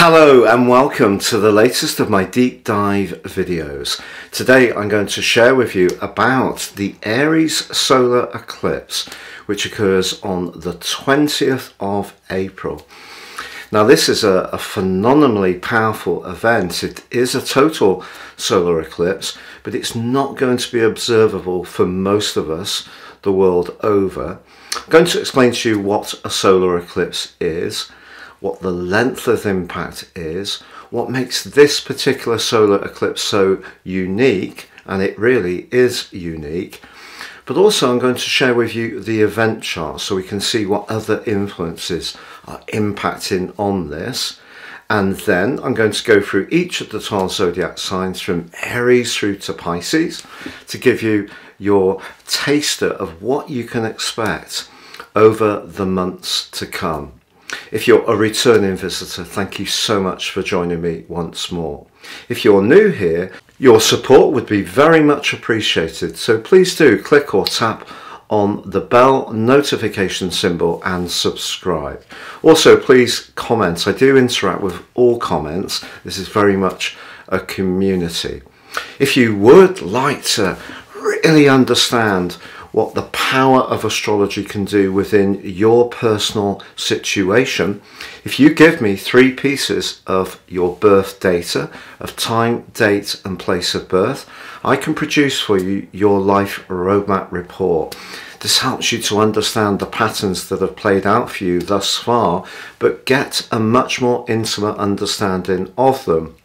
Hello and welcome to the latest of my deep dive videos. Today I'm going to share with you about the Aries solar eclipse, which occurs on the 20th of April. Now this is a phenomenally powerful event. It is a total solar eclipse, but it's not going to be observable for most of us the world over. I'm going to explain to you what a solar eclipse is, what the length of impact is, what makes this particular solar eclipse so unique, and it really is unique. But also I'm going to share with you the event chart so we can see what other influences are impacting on this. And then I'm going to go through each of the 12 zodiac signs from Aries through to Pisces to give you your taster of what you can expect over the months to come. If you're a returning visitor, thank you so much for joining me once more. If you're new here, your support would be very much appreciated, so please do click or tap on the bell notification symbol and subscribe. Also, please comment. I do interact with all comments. This is very much a community. If you would like to really understand what the power of astrology can do within your personal situation, if you give me 3 pieces of your birth data, of time, date and place of birth, I can produce for you your life roadmap report. This helps you to understand the patterns that have played out for you thus far, but get a much more intimate understanding of them.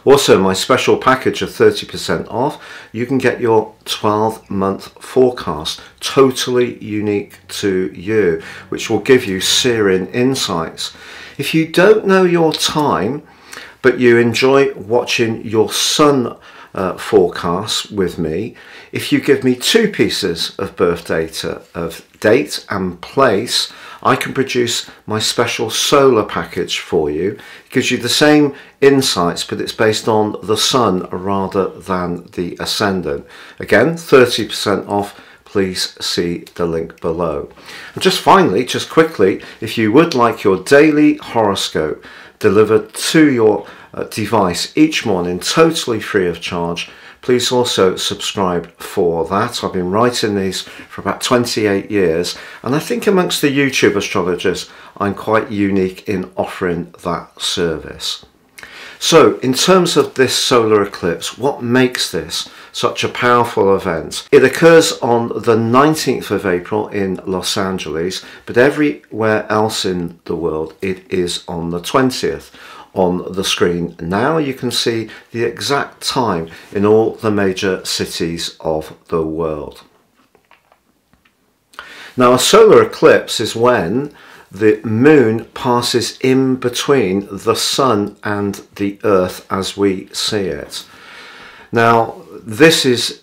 Also, my special package of 30% off, you can get your 12-month forecast, totally unique to you, which will give you searing insights. If you don't know your time, but you enjoy watching your sun forecast with me, if you give me 2 pieces of birth data of date and place, I can produce my special solar package for you. It gives you the same insights, but it's based on the sun rather than the ascendant. Again, 30% off. Please see the link below. And just finally, just quickly, if you would like your daily horoscope delivered to your device each morning, totally free of charge, please also subscribe for that. I've been writing these for about 28 years, and I think amongst the YouTube astrologers, I'm quite unique in offering that service. So, in terms of this solar eclipse, what makes this such a powerful event? It occurs on the 19th of April in Los Angeles, but everywhere else in the world, it is on the 20th. On the screen now you can see the exact time in all the major cities of the world. Now, a solar eclipse is when the moon passes in between the sun and the earth as we see it. Now, this is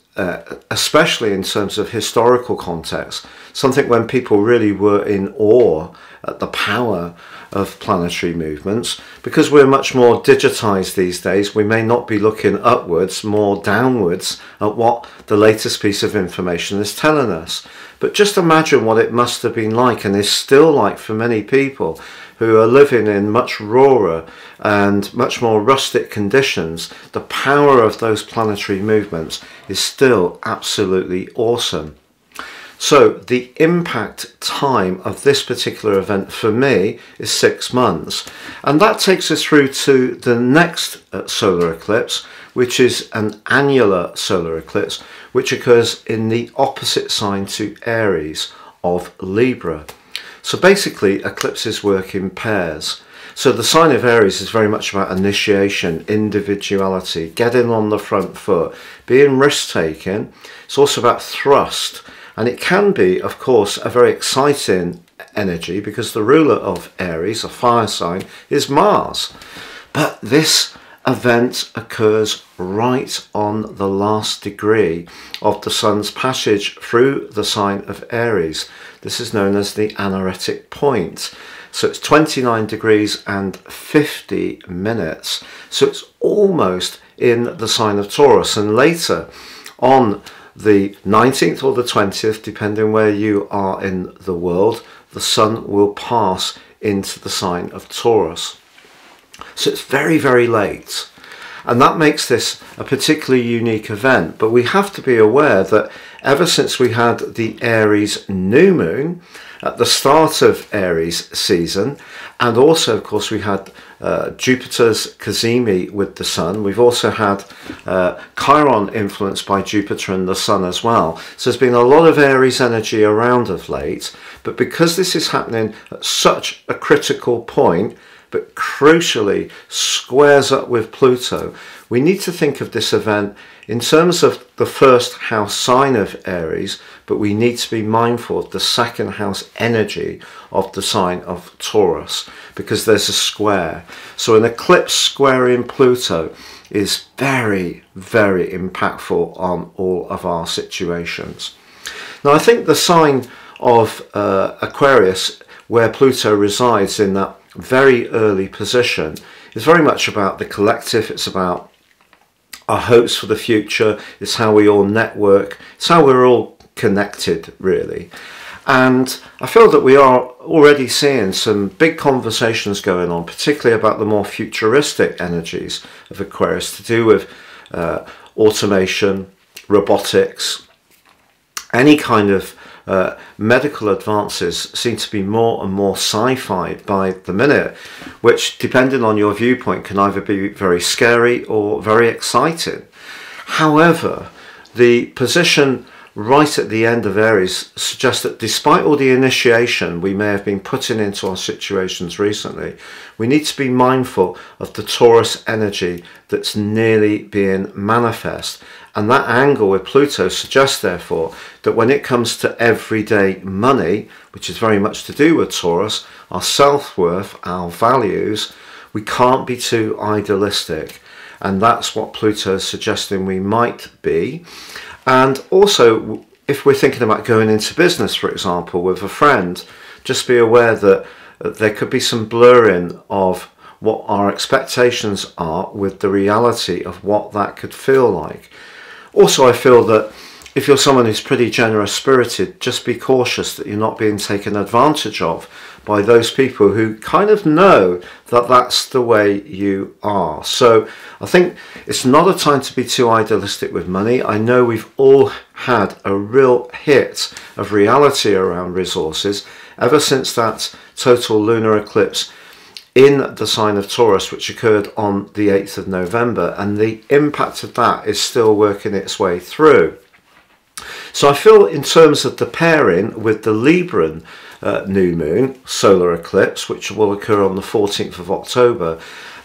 especially in terms of historical context, something when people really were in awe at the power of planetary movements. Because we're much more digitized these days, we may not be looking upwards, more downwards at what the latest piece of information is telling us. But just imagine what it must have been like, and is still like for many people who are living in much rawer and much more rustic conditions. The power of those planetary movements is still absolutely awesome. So the impact time of this particular event for me is 6 months, and that takes us through to the next solar eclipse, which is an annular solar eclipse, which occurs in the opposite sign to Aries of Libra. So basically eclipses work in pairs. So the sign of Aries is very much about initiation, individuality, getting on the front foot, being risk-taking. It's also about thrust. And it can be, of course, a very exciting energy because the ruler of Aries, a fire sign, is Mars. But this event occurs right on the last degree of the sun's passage through the sign of Aries. This is known as the anaretic point. So it's 29 degrees and 50 minutes. So it's almost in the sign of Taurus. And later on the 19th or the 20th, depending where you are in the world, the sun will pass into the sign of Taurus. So it's very, very late. And that makes this a particularly unique event. But we have to be aware that ever since we had the Aries new moon at the start of Aries season, and also, of course, we had Jupiter's cazimi with the Sun. We've also had Chiron influenced by Jupiter and the Sun as well. So there's been a lot of Aries energy around of late. But because this is happening at such a critical point, but crucially squares up with Pluto, we need to think of this event in terms of the first house sign of Aries, but we need to be mindful of the second house energy of the sign of Taurus, because there's a square. So an eclipse squaring Pluto is very, very impactful on all of our situations. Now, I think the sign of Aquarius, where Pluto resides in that very early position, is very much about the collective. It's about our hopes for the future. It's how we all network. It's how we're all connected, really. And I feel that we are already seeing some big conversations going on, particularly about the more futuristic energies of Aquarius, to do with automation, robotics, any kind of medical advances seem to be more and more sci-fi by the minute, which, depending on your viewpoint, can either be very scary or very exciting. However, the position right at the end of Aries suggests that despite all the initiation we may have been putting into our situations recently, we need to be mindful of the Taurus energy that's nearly being manifest. And that angle with Pluto suggests, therefore, that when it comes to everyday money, which is very much to do with Taurus, our self-worth, our values, we can't be too idealistic. And that's what Pluto is suggesting we might be. And also, if we're thinking about going into business, for example, with a friend, just be aware that there could be some blurring of what our expectations are with the reality of what that could feel like. Also, I feel that if you're someone who's pretty generous spirited, just be cautious that you're not being taken advantage of by those people who kind of know that that's the way you are. So I think it's not a time to be too idealistic with money. I know we've all had a real hit of reality around resources ever since that total lunar eclipse in the sign of Taurus, which occurred on the 8th of November, and the impact of that is still working its way through. So I feel in terms of the pairing with the Libran new moon solar eclipse, which will occur on the 14th of October,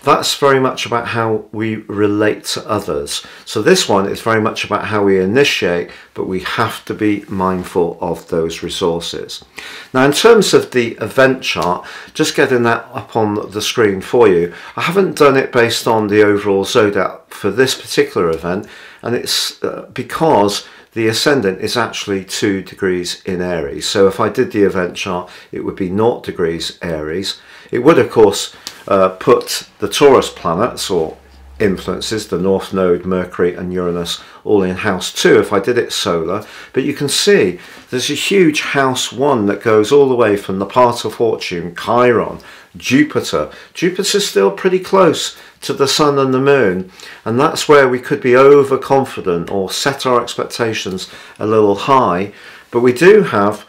that's very much about how we relate to others. So this one is very much about how we initiate, but we have to be mindful of those resources. Now, in terms of the event chart, just getting that up on the screen for you, I haven't done it based on the overall zodiac for this particular event, and it's because the ascendant is actually 2 degrees in Aries. So if I did the event chart, it would be 0 degrees Aries. It would, of course, put the Taurus planets or influences, the North Node, Mercury and Uranus, all in house 2 if I did it solar. But you can see there's a huge house 1 that goes all the way from the path of fortune, Chiron, Jupiter. Jupiter's still pretty close to the Sun and the Moon, and that's where we could be overconfident or set our expectations a little high. But we do have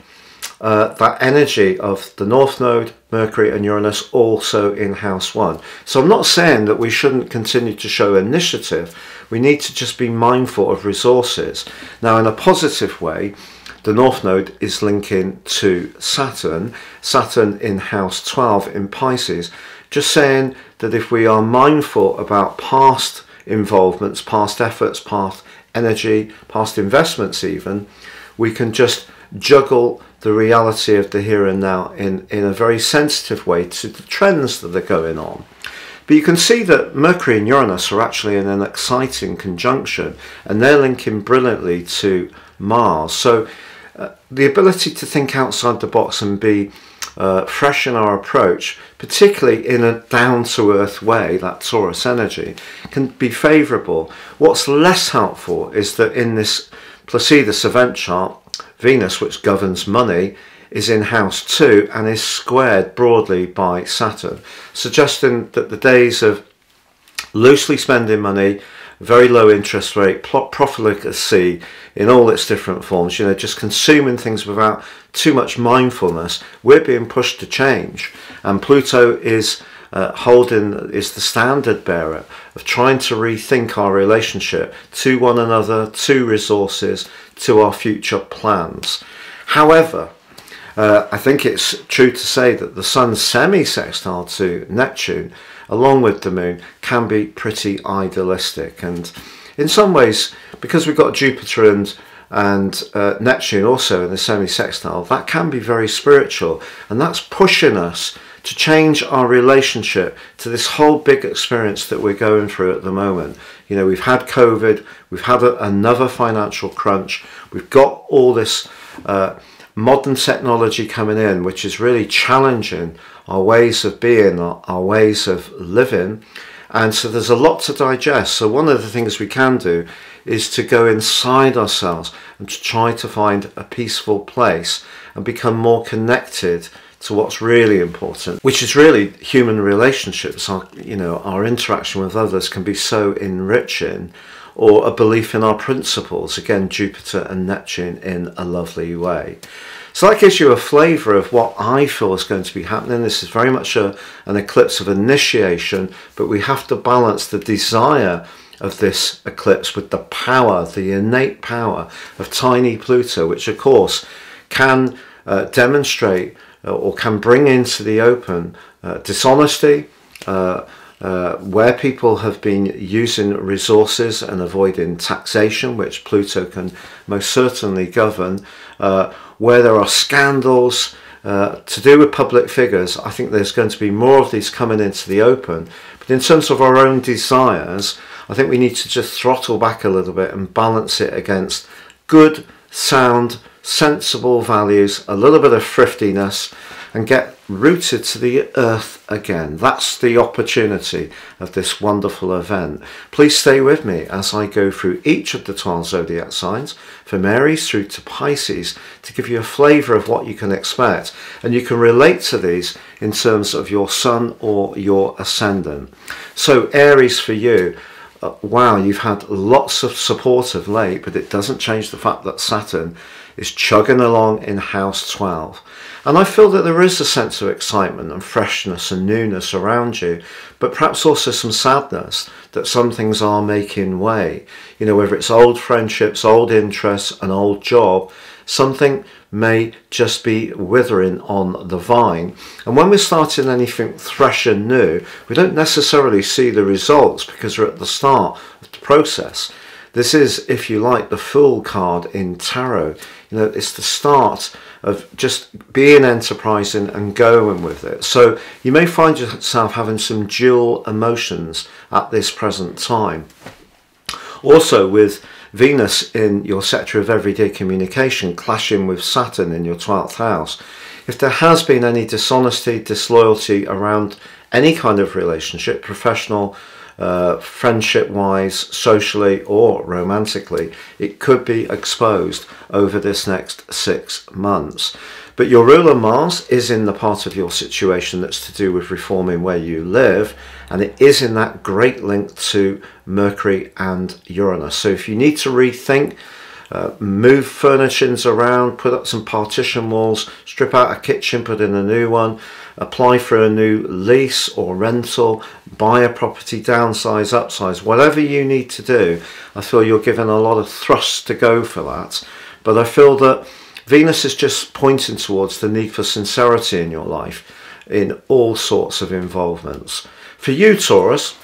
that energy of the North Node, Mercury and Uranus also in house 1. So I'm not saying that we shouldn't continue to show initiative. We need to just be mindful of resources. Now, in a positive way, the North Node is linking to Saturn in house 12 in Pisces, just saying that if we are mindful about past involvements, past efforts, past energy, past investments even, we can just juggle the reality of the here and now in a very sensitive way to the trends that are going on. But you can see that Mercury and Uranus are actually in an exciting conjunction, and they're linking brilliantly to Mars. So the ability to think outside the box and be fresh in our approach, particularly in a down-to-earth way, that Taurus energy, can be favourable. What's less helpful is that in this Placidus event chart, Venus, which governs money, is in house 2 and is squared broadly by Saturn, suggesting that the days of loosely spending money, very low interest rate, profligacy in all its different forms, you know, just consuming things without too much mindfulness, we're being pushed to change. And Pluto is is the standard bearer of trying to rethink our relationship to one another, to resources, to our future plans. However, I think it's true to say that the Sun's semi-sextile to Neptune, along with the Moon, can be pretty idealistic. And in some ways, because we've got Jupiter and Neptune also in the semi-sextile, that can be very spiritual. And that's pushing us to change our relationship to this whole big experience that we're going through at the moment. You know, we've had COVID, we've had another financial crunch, we've got all this modern technology coming in, which is really challenging our ways of being, our ways of living. And so there's a lot to digest. So one of the things we can do is to go inside ourselves and to try to find a peaceful place and become more connected to what's really important, which is really human relationships. Our interaction with others can be so enriching, or a belief in our principles, again Jupiter and Neptune in a lovely way. So that gives you a flavour of what I feel is going to be happening. This is very much an eclipse of initiation, but we have to balance the desire of this eclipse with the power, the innate power of tiny Pluto, which of course can demonstrate or can bring into the open dishonesty, where people have been using resources and avoiding taxation, which Pluto can most certainly govern, where there are scandals to do with public figures. I think there's going to be more of these coming into the open. But in terms of our own desires, I think we need to just throttle back a little bit and balance it against good, sound, sensible values, a little bit of thriftiness, and get rooted to the earth again. That's the opportunity of this wonderful event. Please stay with me as I go through each of the 12 zodiac signs, from Aries through to Pisces, to give you a flavour of what you can expect. And you can relate to these in terms of your sun or your ascendant. So Aries, for you, wow, you've had lots of support of late, but it doesn't change the fact that Saturn is chugging along in house 12. And I feel that there is a sense of excitement and freshness and newness around you, but perhaps also some sadness that some things are making way. You know, whether it's old friendships, old interests, an old job, something may just be withering on the vine. And when we're starting anything fresh and new, we don't necessarily see the results because we're at the start of the process. This is, if you like, the Fool card in tarot. You know, it's the start of just being enterprising and going with it. So you may find yourself having some dual emotions at this present time. Also, with Venus in your sector of everyday communication clashing with Saturn in your 12th house, if there has been any dishonesty, disloyalty around any kind of relationship, professional, friendship-wise, socially or romantically, it could be exposed over this next 6 months. But your ruler Mars is in the part of your situation that's to do with reforming where you live, and it is in that great link to Mercury and Uranus. So if you need to rethink, move furnishings around, put up some partition walls, strip out a kitchen, put in a new one, apply for a new lease or rental, buy a property, downsize, upsize, whatever you need to do, I feel you're given a lot of thrust to go for that. But I feel that Venus is just pointing towards the need for sincerity in your life in all sorts of involvements. For you, Taurus,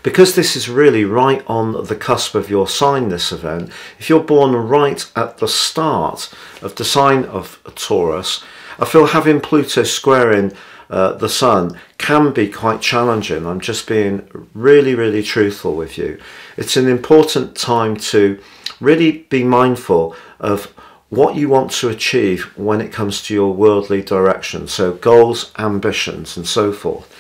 because this is really right on the cusp of your sign, this event, if you're born right at the start of the sign of Taurus, I feel having Pluto squaring the Sun can be quite challenging. I'm just being really, really truthful with you. It's an important time to really be mindful of what you want to achieve when it comes to your worldly direction. So goals, ambitions, and so forth.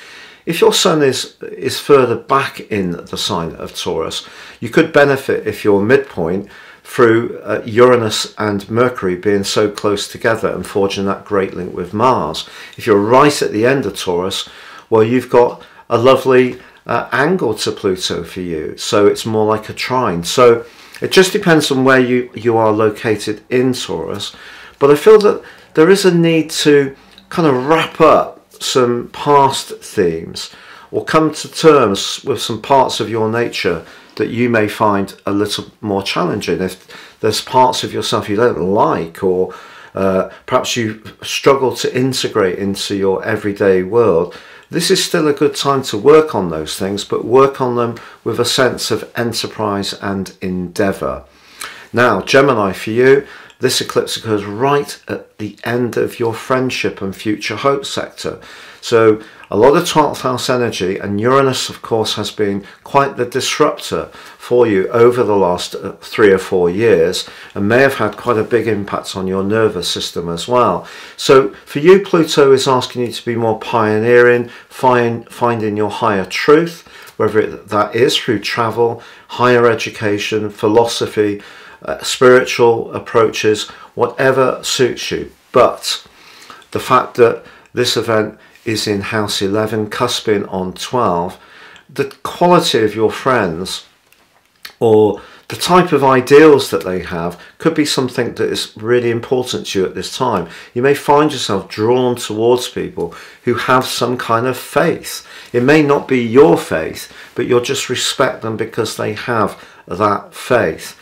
If your Sun is further back in the sign of Taurus, you could benefit if your midpoint through Uranus and Mercury being so close together and forging that great link with Mars. If you're right at the end of Taurus, well, you've got a lovely angle to Pluto for you, so it's more like a trine. So it just depends on where you are located in Taurus, but I feel that there is a need to kind of wrap up some past themes or come to terms with some parts of your nature that you may find a little more challenging. If there's parts of yourself you don't like, or perhaps you struggle to integrate into your everyday world, this is still a good time to work on those things, but work on them with a sense of enterprise and endeavour. Now, Gemini, for you, this eclipse occurs right at the end of your friendship and future hope sector. So a lot of 12th house energy, and Uranus, of course, has been quite the disruptor for you over the last 3 or 4 years, and may have had quite a big impact on your nervous system as well. So for you, Pluto is asking you to be more pioneering, finding your higher truth, whether that is through travel, higher education, philosophy, spiritual approaches, whatever suits you. But the fact that this event is in house 11, cusping on 12, the quality of your friends or the type of ideals that they have could be something that is really important to you at this time. You may find yourself drawn towards people who have some kind of faith. It may not be your faith, but you'll just respect them because they have that faith.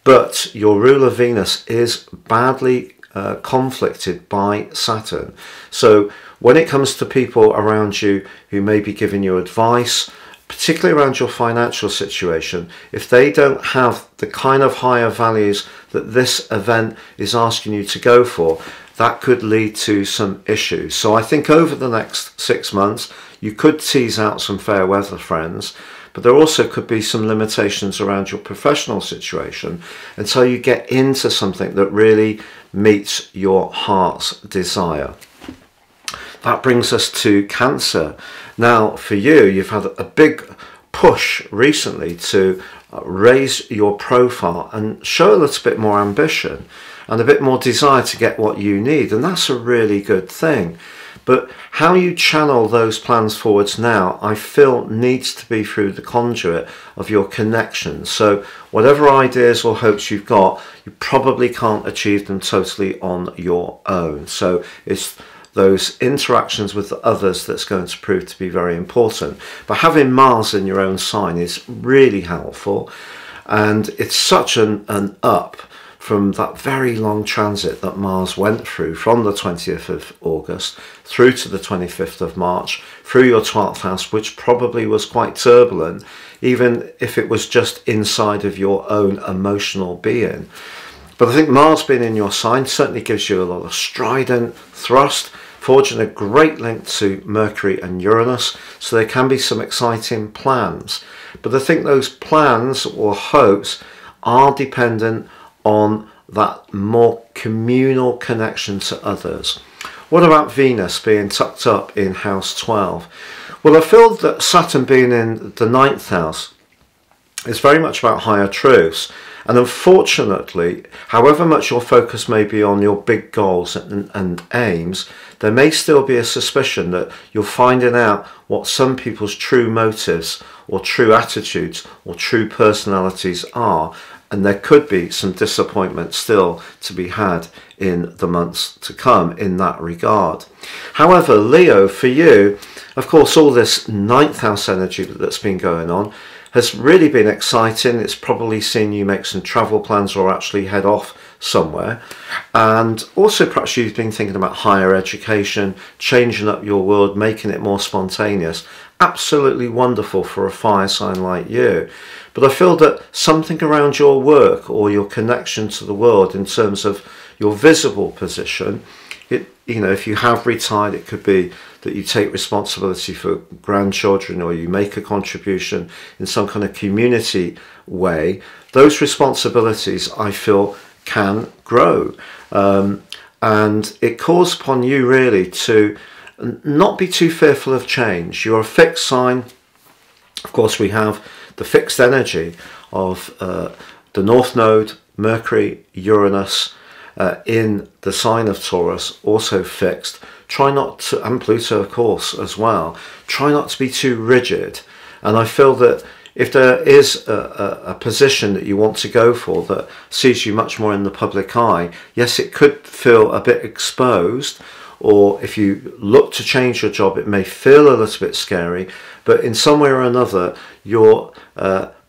But your ruler Venus is badly conflicted by Saturn. So when it comes to people around you who may be giving you advice, particularly around your financial situation, if they don't have the kind of higher values that this event is asking you to go for, that could lead to some issues. So I think over the next 6 months, you could tease out some fair weather friends, but there also could be some limitations around your professional situation until you get into something that really meets your heart's desire. That brings us to Cancer. Now, for you, you've had a big push recently to raise your profile and show a little bit more ambition and a bit more desire to get what you need, and that's a really good thing. But how you channel those plans forwards now, I feel, needs to be through the conduit of your connections. So whatever ideas or hopes you've got, you probably can't achieve them totally on your own. So it's those interactions with others that's going to prove to be very important. But having Mars in your own sign is really helpful, and it's such an up from that very long transit that Mars went through from the 20th of August through to the 25th of March, through your 12th house, which probably was quite turbulent, even if it was just inside of your own emotional being. But I think Mars being in your sign certainly gives you a lot of strident thrust, forging a great link to Mercury and Uranus, so there can be some exciting plans. But I think those plans or hopes are dependent on that more communal connection to others. What about Venus being tucked up in house 12? Well, I feel that Saturn being in the 9th house is very much about higher truths. And unfortunately, however much your focus may be on your big goals and aims, there may still be a suspicion that you're finding out what some people's true motives or true attitudes or true personalities are. And there could be some disappointment still to be had in the months to come in that regard. However, Leo, for you, of course, all this 9th house energy that's been going on has really been exciting. It's probably seen you make some travel plans or actually head off somewhere. And also perhaps you've been thinking about higher education, changing up your world, making it more spontaneous. Absolutely wonderful for a fire sign like you. But I feel that something around your work or your connection to the world in terms of your visible position, if you have retired, it could be that you take responsibility for grandchildren or you make a contribution in some kind of community way. Those responsibilities, I feel, can grow. And it calls upon you really to not be too fearful of change. You're a fixed sign. Of course, we have the fixed energy of the North Node, Mercury, Uranus in the sign of Taurus, also fixed. Try not to, and Pluto of course as well, try not to be too rigid. And I feel that if there is a position that you want to go for that sees you much more in the public eye, yes, it could feel a bit exposed, or if you look to change your job, it may feel a little bit scary, but in some way or another, your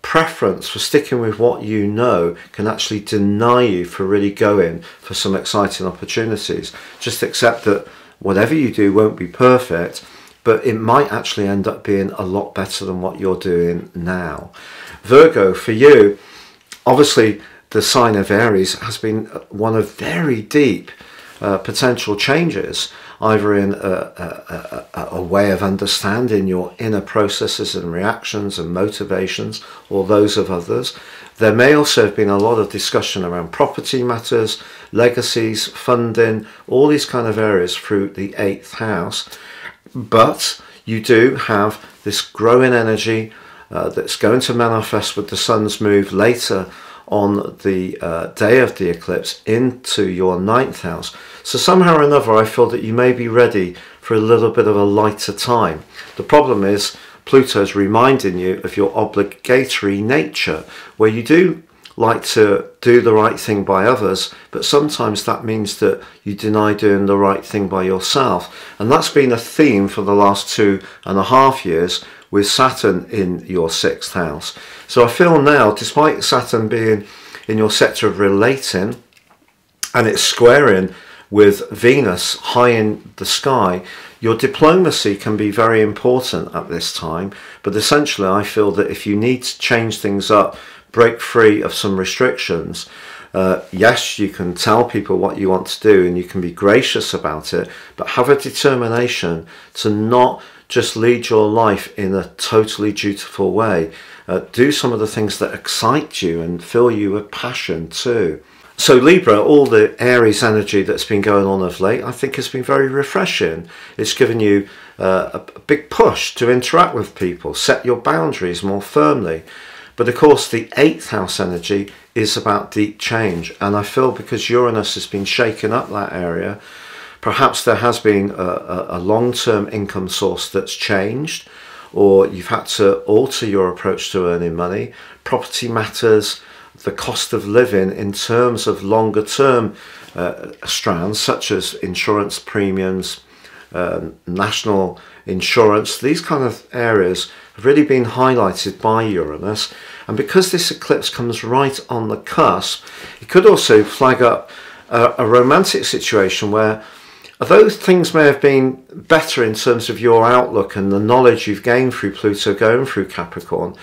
preference for sticking with what you know can actually deny you for really going for some exciting opportunities. Just accept that whatever you do won't be perfect, but it might actually end up being a lot better than what you're doing now. Virgo, for you, obviously the sign of Aries has been one of very deep potential changes, either in a way of understanding your inner processes and reactions and motivations, or those of others. There may also have been a lot of discussion around property matters, legacies, funding, all these kind of areas through the 8th house. But you do have this growing energy that's going to manifest with the sun's move later on the day of the eclipse into your 9th house. So somehow or another, I feel that you may be ready for a little bit of a lighter time. The problem is Pluto is reminding you of your obligatory nature, where you do like to do the right thing by others, but sometimes that means that you deny doing the right thing by yourself. And that's been a theme for the last 2.5 years with Saturn in your 6th house. So I feel now, despite Saturn being in your sector of relating, and it's squaring with Venus high in the sky, your diplomacy can be very important at this time. But essentially, I feel that if you need to change things up, break free of some restrictions, yes, you can tell people what you want to do and you can be gracious about it, but have a determination to not just lead your life in a totally dutiful way. Do some of the things that excite you and fill you with passion too. So Libra, all the Aries energy that's been going on of late, I think has been very refreshing. It's given you a big push to interact with people, set your boundaries more firmly. But of course, the 8th house energy is about deep change. And I feel because Uranus has been shaking up that area, perhaps there has been a long-term income source that's changed, or you've had to alter your approach to earning money. Property matters, the cost of living in terms of longer-term strands, such as insurance premiums, national insurance, these kind of areas have really been highlighted by Uranus. And because this eclipse comes right on the cusp, it could also flag up a romantic situation where, although things may have been better in terms of your outlook and the knowledge you've gained through Pluto going through Capricorn,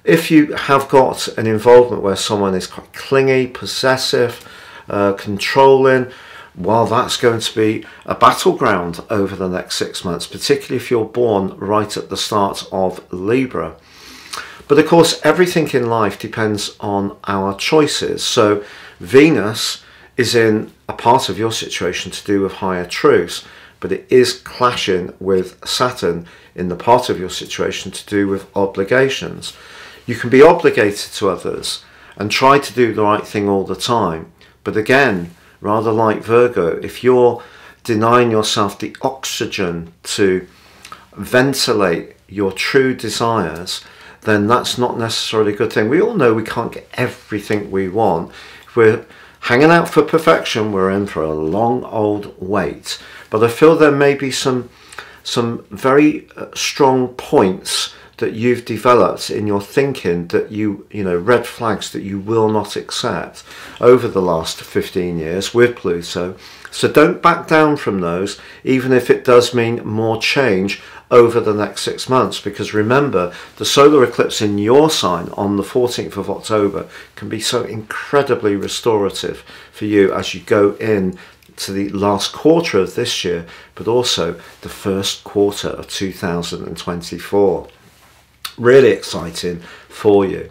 if you have got an involvement where someone is quite clingy, possessive, controlling, well, that's going to be a battleground over the next 6 months, particularly if you're born right at the start of Libra. But of course, everything in life depends on our choices. So Venus is in a part of your situation to do with higher truths, but it is clashing with Saturn in the part of your situation to do with obligations. You can be obligated to others and try to do the right thing all the time, but again, rather like Virgo, if you're denying yourself the oxygen to ventilate your true desires, then that's not necessarily a good thing. We all know we can't get everything we want. If we're hanging out for perfection, we're in for a long old wait. But I feel there may be some very strong points that you've developed in your thinking that you know, red flags that you will not accept over the last 15 years with Pluto. So don't back down from those, even if it does mean more change over the next 6 months, because remember, the solar eclipse in your sign on the 14th of October can be so incredibly restorative for you as you go in to the last quarter of this year, but also the first quarter of 2024. Really exciting for you.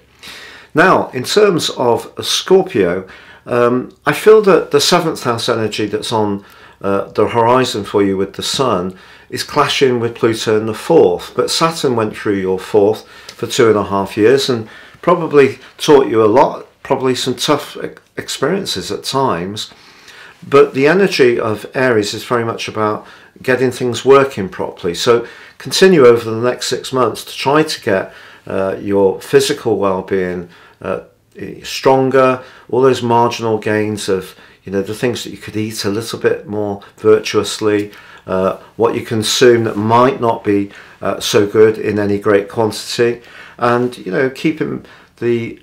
Now, in terms of Scorpio, I feel that the 7th house energy that's on the horizon for you with the sun is clashing with Pluto in the 4th, but Saturn went through your 4th for 2.5 years and probably taught you a lot, probably some tough experiences at times. But the energy of Aries is very much about getting things working properly. So continue over the next 6 months to try to get your physical well-being stronger, all those marginal gains of, you know, the things that you could eat a little bit more virtuously, what you consume that might not be so good in any great quantity, and, you know, keeping the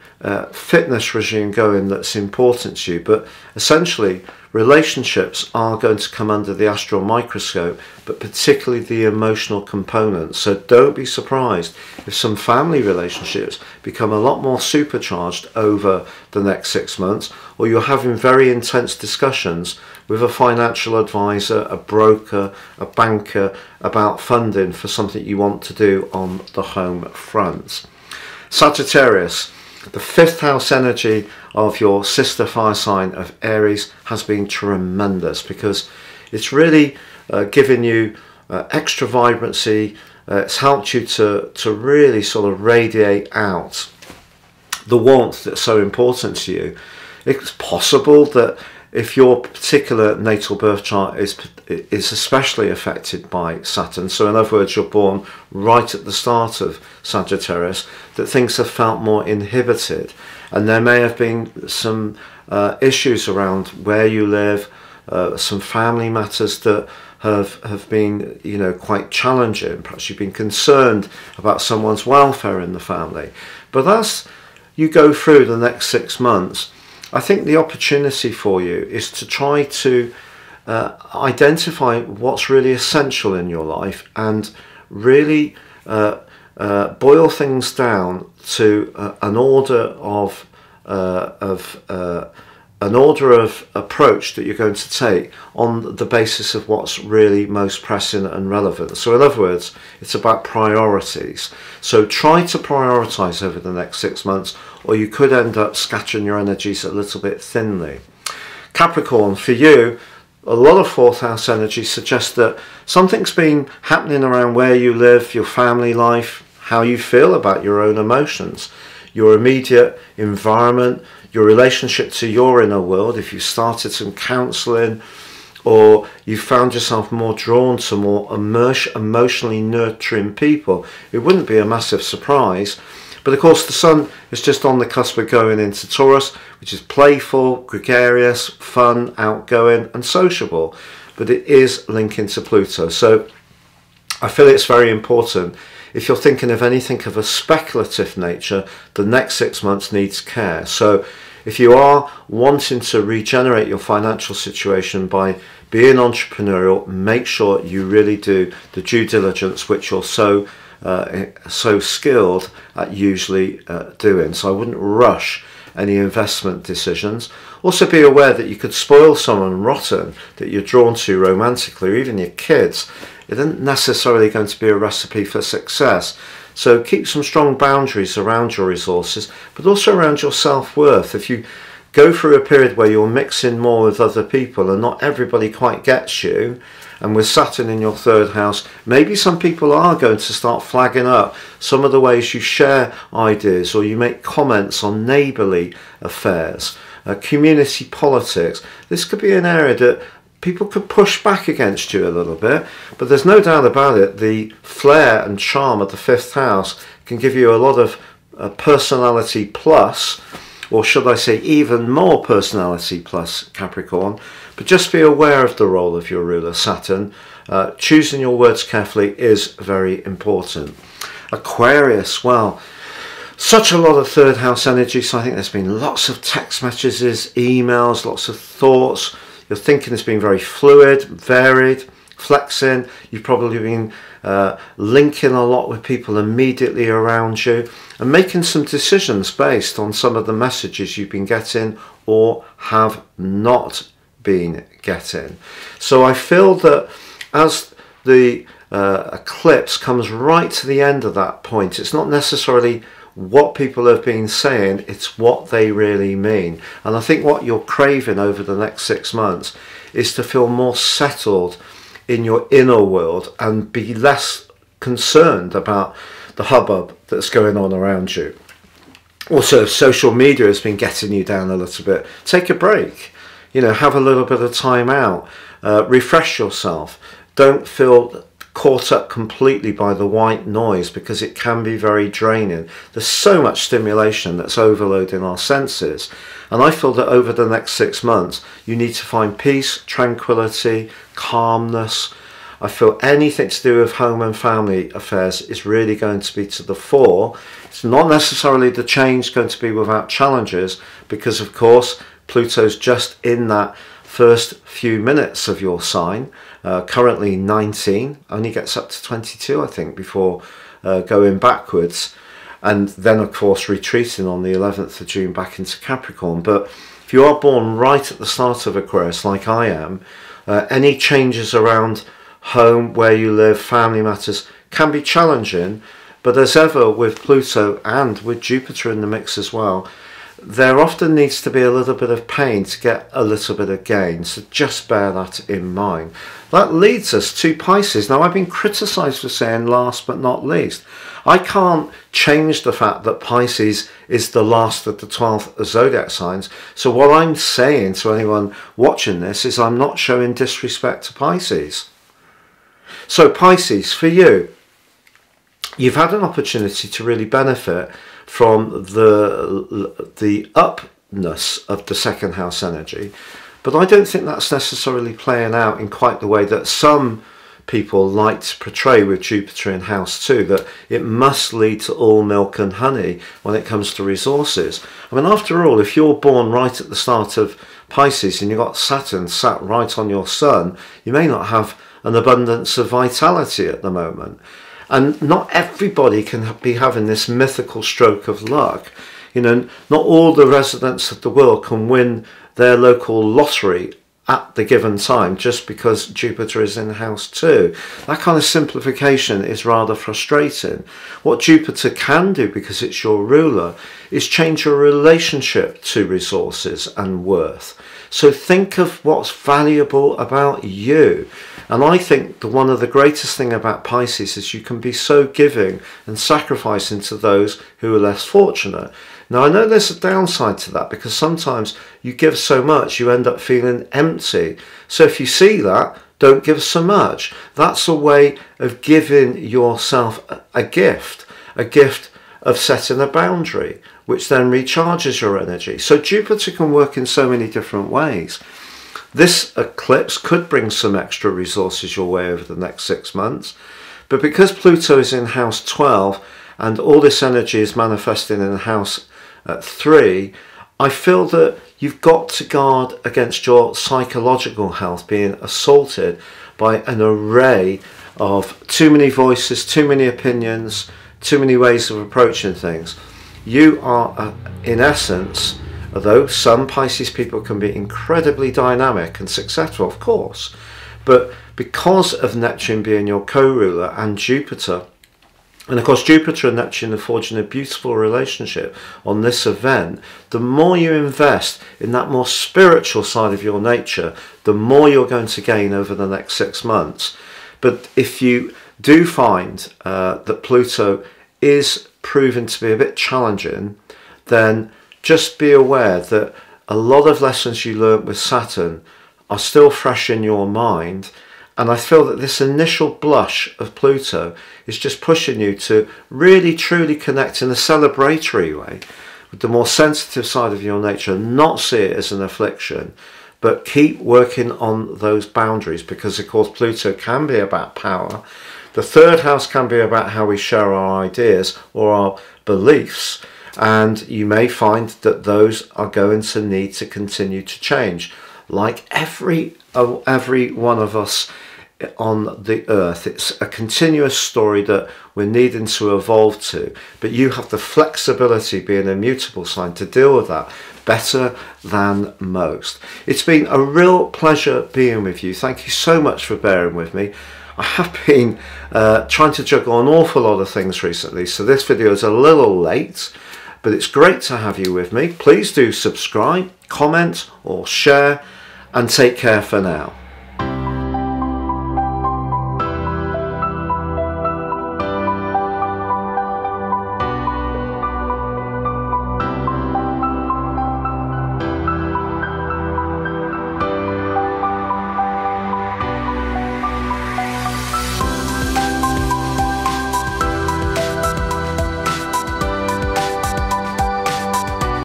fitness regime going that's important to you. But essentially, relationships are going to come under the astral microscope, but particularly the emotional component. So don't be surprised if some family relationships become a lot more supercharged over the next 6 months, or you're having very intense discussions with a financial advisor, a broker, a banker about funding for something you want to do on the home front. Sagittarius, the 5th house energy of your sister fire sign of Aries has been tremendous, because it's really given you extra vibrancy. It's helped you to really sort of radiate out the warmth that's so important to you. It's possible that if your particular natal birth chart is especially affected by Saturn, so in other words, you're born right at the start of Sagittarius, that things have felt more inhibited, and there may have been some issues around where you live, some family matters that have been, you know, quite challenging. Perhaps you've been concerned about someone's welfare in the family. But as you go through the next 6 months, I think the opportunity for you is to try to identify what's really essential in your life, and really boil things down to an order of approach that you're going to take on the basis of what's really most pressing and relevant. So in other words, it's about priorities. So try to prioritize over the next 6 months, or you could end up scattering your energies a little bit thinly. Capricorn, for you, a lot of 4th house energy suggests that something's been happening around where you live, your family life, how you feel about your own emotions, your immediate environment, your relationship to your inner world. If you started some counselling, or you found yourself more drawn to more emotionally nurturing people, it wouldn't be a massive surprise. But of course, the Sun is just on the cusp of going into Taurus, which is playful, gregarious, fun, outgoing and sociable. But it is linking to Pluto. So I feel it's very important, if you're thinking of anything of a speculative nature, the next 6 months needs care. So if you are wanting to regenerate your financial situation by being entrepreneurial, make sure you really do the due diligence, which you're so skilled at usually doing. So I wouldn't rush any investment decisions. Also be aware that you could spoil someone rotten that you're drawn to romantically, or even your kids. It isn't necessarily going to be a recipe for success. So keep some strong boundaries around your resources, but also around your self-worth. If you go through a period where you're mixing more with other people and not everybody quite gets you, and with Saturn in your 3rd house, maybe some people are going to start flagging up some of the ways you share ideas, or you make comments on neighbourly affairs, community politics. This could be an area that people could push back against you a little bit, but there's no doubt about it, the flair and charm of the 5th house can give you a lot of personality plus, or should I say even more personality plus, Capricorn. But just be aware of the role of your ruler, Saturn. Choosing your words carefully is very important. Aquarius, well, such a lot of 3rd house energy, so I think there's been lots of text messages, emails, lots of thoughts. Your thinking has been very fluid, varied, flexing. You've probably been linking a lot with people immediately around you, and making some decisions based on some of the messages you've been getting or have not been getting. So I feel that as the eclipse comes right to the end of that point, it's not necessarily what people have been saying, it's what they really mean. And I think what you're craving over the next 6 months is to feel more settled in your inner world and be less concerned about the hubbub that's going on around you. Also, if social media has been getting you down a little bit, take a break. You know, have a little bit of time out, refresh yourself. Don't feel caught up completely by the white noise, because it can be very draining. There's so much stimulation that's overloading our senses. And I feel that over the next 6 months, you need to find peace, tranquility, calmness. I feel anything to do with home and family affairs is really going to be to the fore. It's not necessarily the change going to be without challenges, because of course Pluto's just in that first few minutes of your sign, currently 19, only gets up to 22 I think before going backwards, and then of course retreating on the 11th of June back into Capricorn. But if you are born right at the start of Aquarius like I am, any changes around home, where you live, family matters can be challenging. But as ever with Pluto and with Jupiter in the mix as well, there often needs to be a little bit of pain to get a little bit of gain. So just bear that in mind. That leads us to Pisces. Now, I've been criticised for saying last but not least. I can't change the fact that Pisces is the last of the 12 zodiac signs. So what I'm saying to anyone watching this is I'm not showing disrespect to Pisces. So Pisces, for you, you've had an opportunity to really benefit from the upness of the second house energy, but I don't think that's necessarily playing out in quite the way that some people like to portray with Jupiter in house 2, that it must lead to all milk and honey when it comes to resources. I mean, after all, if you're born right at the start of Pisces and you've got Saturn sat right on your sun, you may not have an abundance of vitality at the moment. And not everybody can be having this mythical stroke of luck. You know, not all the residents of the world can win their local lottery at the given time just because Jupiter is in house 2. That kind of simplification is rather frustrating. What Jupiter can do, because it's your ruler, is change your relationship to resources and worth. So think of what's valuable about you. And I think one of the greatest thing about Pisces is you can be so giving and sacrificing to those who are less fortunate. Now, I know there's a downside to that, because sometimes you give so much you end up feeling empty. So if you see that, don't give so much. That's a way of giving yourself a gift of setting a boundary, which then recharges your energy. So Jupiter can work in so many different ways. This eclipse could bring some extra resources your way over the next 6 months. But because Pluto is in house 12 and all this energy is manifesting in house 3, I feel that you've got to guard against your psychological health being assaulted by an array of too many voices, too many opinions, too many ways of approaching things. You are, in essence, although some Pisces people can be incredibly dynamic and successful, of course, but because of Neptune being your co-ruler and Jupiter, and of course Jupiter and Neptune are forging a beautiful relationship on this event, the more you invest in that more spiritual side of your nature, the more you're going to gain over the next 6 months. But if you do find that Pluto is proven to be a bit challenging, then just be aware that a lot of lessons you learnt with Saturn are still fresh in your mind. And I feel that this initial blush of Pluto is just pushing you to really truly connect in a celebratory way with the more sensitive side of your nature, not see it as an affliction, but keep working on those boundaries, because of course Pluto can be about power. The third house can be about how we share our ideas or our beliefs. And you may find that those are going to need to continue to change. Like every one of us on the earth, it's a continuous story that we're needing to evolve to. But you have the flexibility, being a mutable sign, to deal with that better than most. It's been a real pleasure being with you. Thank you so much for bearing with me. I have been trying to juggle an awful lot of things recently, so this video is a little late. But it's great to have you with me. Please do subscribe, comment or share, and take care for now.